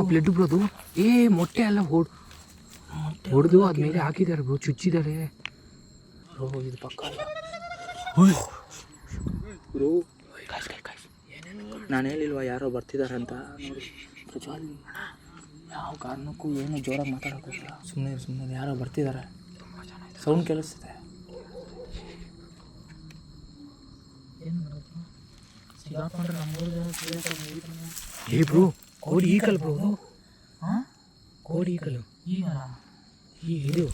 Blood bro ಅದು. ಮೊಟ್ಟೆ ಅಲ್ಲ ಹೊಡೆದು ಅದ್ಮೇಲೆ ಹಾಕಿದ್ದಾರೆ ಬ್ರೋ, ಚುಚ್ಚಿದ್ದಾರೆ ಬ್ರೋ. ಇದು ಪಕ್ಕ ಬ್ರೋ. ನಾನು ಹೇಳಿಲ್ವಾ ಯಾರೋ ಬರ್ತಿದ್ದಾರೆ ಅಂತ. ನೋಡಿ ಪ್ರಜ್ವಲ್ ಯಾವ ಕಾರಣಕ್ಕೂ ಏನು ಜೋರಾಗಿ ಮಾತಾಡೋಕ್ಕೋಗಿಲ್ಲ. ಸುಮ್ಮನೆ ಯಾರೋ ಬರ್ತಿದ್ದಾರೆ, ಸೌಂಡ್ ಕೇಳಿಸ್ತಿದೆ. ಬ್ರೋ ಕೋಡಿ ಈಕಲ್ ಬ್ರೋ ಅದು. ಕೋಡಿ ಈಕಲು ಇದು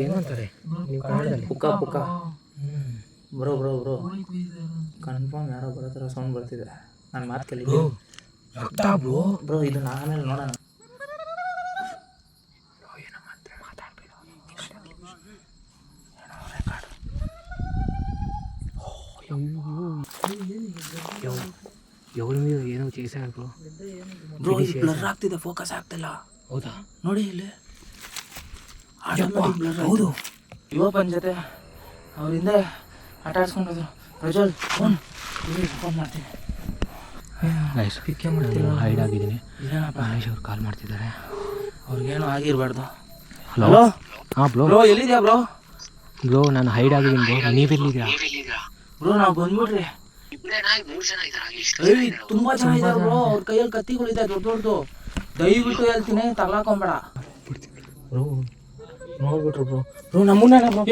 ಏನಂತಾರೆ ನೀವು ಕನ್ನಡದಲ್ಲಿ? ಪುಕ್ಕ. ಬ್ರೋ ಕನ್ಫರ್ಮ್ ಯಾರೋ ಬರೋ ಥರ ಸೌಂಡ್ ಬರ್ತಿದೆ. ನಾನು ಮಾತು ಕೇಳಿ ರಕ್ತ ಬ್ರೋ ಇದು ಆಮೇಲೆ ನೋಡೋಣ. ಏನೋ ಮಾತ್ರ ಮಾತಾಡ್ಬೇಕು. ఎవరి మీద ಏನೋ చేశారు ಬ್ರೋ. ಬ್ಲರ್ ಆಗ್ತಿದೆ, ಫೋಕಸ್ ಆಗ್ತಿಲ್ಲ. ಹೌದಾ? ನೋಡಿ ಇಲ್ಲಿ ಹೌದು. ಯುವಪನ್ ಜೊತೆ ಅವರಿಂದ ಆಟ ಆಡ್ಸ್ಕೊಂಡ್ರು. ಪ್ರಜ್ವಲ್ ಫೋನ್ ಮಾಡ್ತೀನಿ. ಹೈಡ್ ಆಗಿದ್ದೀನಿ. ಮಹೇಶ್ ಅವ್ರು ಕಾಲ್ ಮಾಡ್ತಿದ್ದಾರೆ. ಅವ್ರಿಗೇನು ಆಗಿರಬಾರ್ದು. ಹಲೋ. ಹಾಂ ಬ್ರೋ ಎಲ್ಲಿದ್ಯಾ ಬ್ರೋ? ನಾನು ಹೈಡ್ ಆಗಿದ್ದೀನಿ ಬ್ರೋ. ನೀವೆಲ್ಲಿದ್ಯಾ ಬ್ರೋ? ನಾವು ಬಂದ್ಬಿಟ್ರಿ. ತುಂಬಾ ಜನ ಇದ್ದಾರೆ ಬ್ರೋ. ಅವ್ರ ಕೈಯಲ್ಲಿ ಕತ್ತಿಗಳಿದೆ ದೊಡ್ಡದು. ದಯವಿಟ್ಟು ಹೇಳ್ತೀನಿ, ತಗ್ಲಾಕೊಂಬೇಡ ಬ್ರೋ. ನೋಡ್ಬಿಟ್ರು ಬ್ರೋ ನಮ್ಮನ್ನ ಬ್ರೋ